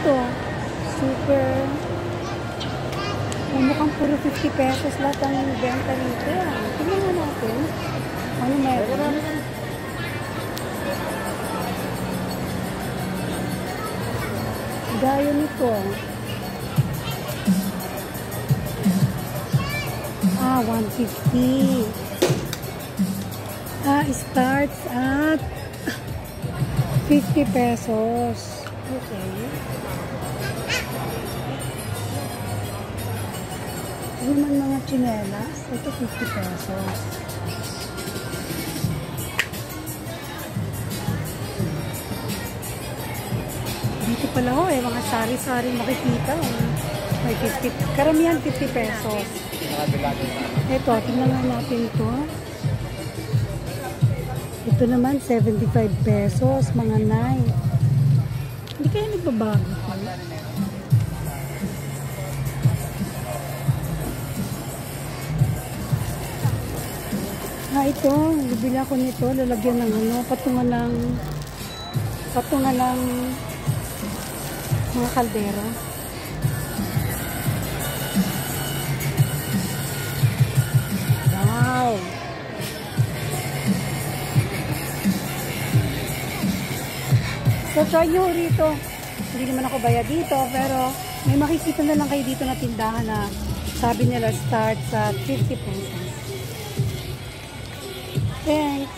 to? Super. Mukhang puro 50 pesos lahat ang benta nito. Tingnan nga natin. Ano meron? Gaya nito. 150. Starts at 50 pesos. Okay. Ano naman mga tsinelas? Ito 50 pesos. Dito pala mga sari-sari makikita. May 50. Karamihan 50 pesos. Ito, tingnan nga natin ito. Ito naman 75 pesos, mga 9. Hindi kaya nagbabago ito. Ito, bibili ako nito, lalagyan ng patungan ng mga kaldero. Wow! So, try nyo rito. Hindi naman ako bayad dito, pero may makikita na lang kayo dito na tindahan na sabi nila start sa 50 pesos. Thanks!